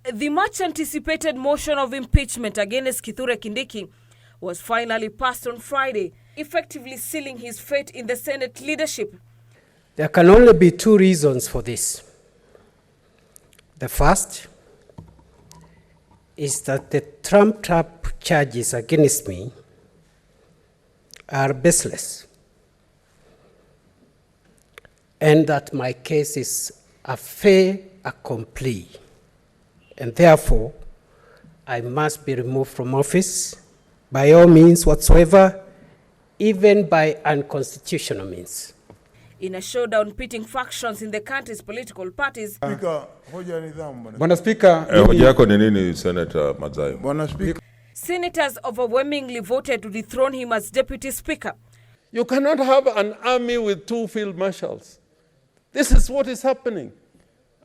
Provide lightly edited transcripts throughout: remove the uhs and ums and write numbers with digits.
The much-anticipated motion of impeachment against Kithure Kindiki was finally passed on Friday, effectively sealing his fate in the Senate leadership. There can only be two reasons for this. The first is that the trumped-up charges against me are baseless, and that my case is a fait accompli, and therefore I must be removed from office by all means whatsoever, even by unconstitutional means. In a showdown pitting factions in the country's political parties, Bwana Speaker, hoja yako ni nini, Senator Madzayo? Bwana Speaker, senators overwhelmingly voted to dethrone him as deputy speaker. You cannot have an army with two field marshals. This is what is happening,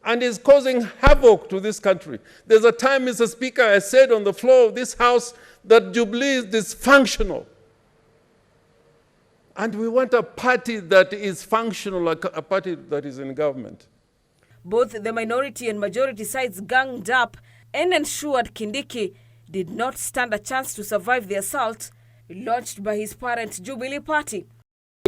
and is causing havoc to this country. There's a time, Mr. Speaker, I said on the floor of this House that Jubilee is dysfunctional. And we want a party that is functional, like a party that is in government. Both the minority and majority sides ganged up and ensured Kindiki did not stand a chance to survive the assault launched by his parent Jubilee party.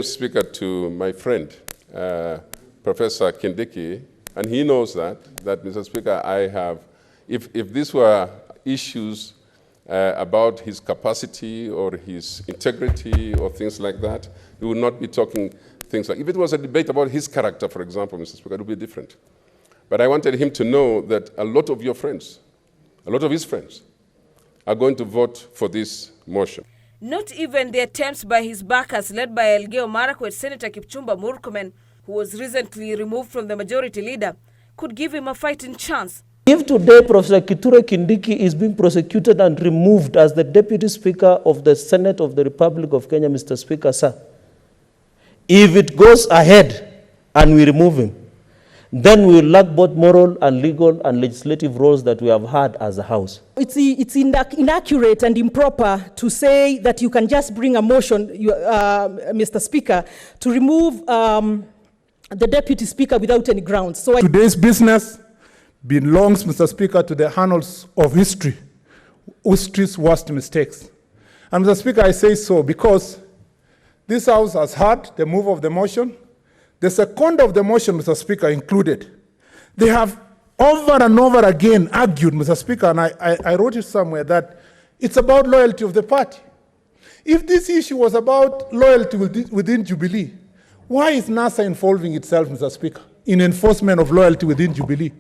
Speaker, to my friend, Professor Kindiki, and he knows that Mr. Speaker, I have, if these were issues about his capacity or his integrity or things like that, we would not be talking things like, if it was a debate about his character, for example, Mr. Speaker, it would be different. But I wanted him to know that a lot of your friends, a lot of his friends, are going to vote for this motion. Not even the attempts by his backers, led by Elgeyo Marakwet Senator Kipchumba Murkomen, who was recently removed from the majority leader, could give him a fighting chance. If today Professor Kithure Kindiki is being prosecuted and removed as the Deputy Speaker of the Senate of the Republic of Kenya, Mr. Speaker, sir, if it goes ahead and we remove him, then we will lack both moral and legal and legislative roles that we have had as a House. It's inaccurate and improper to say that you can just bring a motion, Mr. Speaker, to remove the Deputy Speaker without any grounds. So today's business belongs, Mr. Speaker, to the annals of history, history's worst mistakes. And Mr. Speaker, I say so because this House has heard the move of the motion. The second of the motion, Mr. Speaker, included. They have over and over again argued, Mr. Speaker, and I wrote it somewhere, that it's about loyalty of the party. If this issue was about loyalty within Jubilee, why is NASA involving itself, Mr. Speaker, in enforcement of loyalty within Jubilee?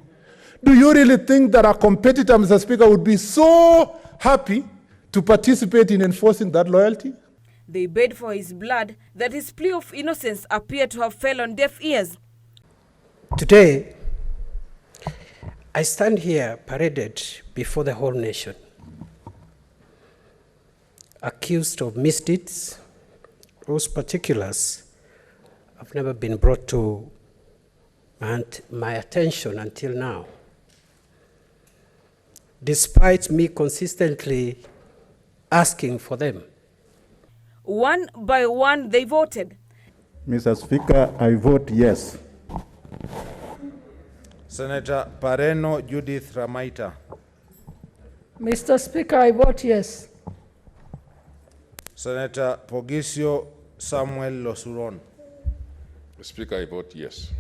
Do you really think that our competitor, Mr. Speaker, would be so happy to participate in enforcing that loyalty? They bayed for his blood that his plea of innocence appeared to have fell on deaf ears. Today, I stand here paraded before the whole nation, accused of misdeeds whose particulars have never been brought to my attention until now, despite me consistently asking for them. One by one, they voted. Mr. Speaker, I vote yes. Senator Pareno Judith Ramaita. Mr. Speaker, I vote yes. Senator Pogisio Samuel Losuron. Mr. Speaker, I vote yes.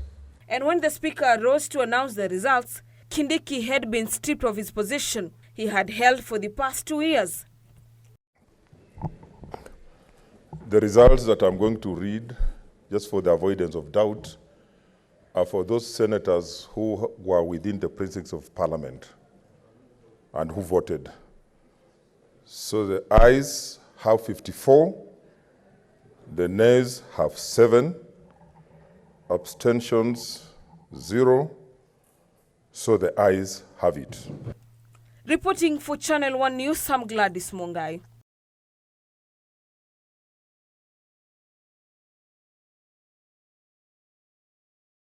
And when the Speaker rose to announce the results, Kindiki had been stripped of his position he had held for the past 2 years. The results that I'm going to read, just for the avoidance of doubt, are for those senators who were within the precincts of Parliament and who voted. So the ayes have 54, the nays have 7, abstentions 0, so the ayes have it. Reporting for Channel 1 News, I'm Gladys Mungai.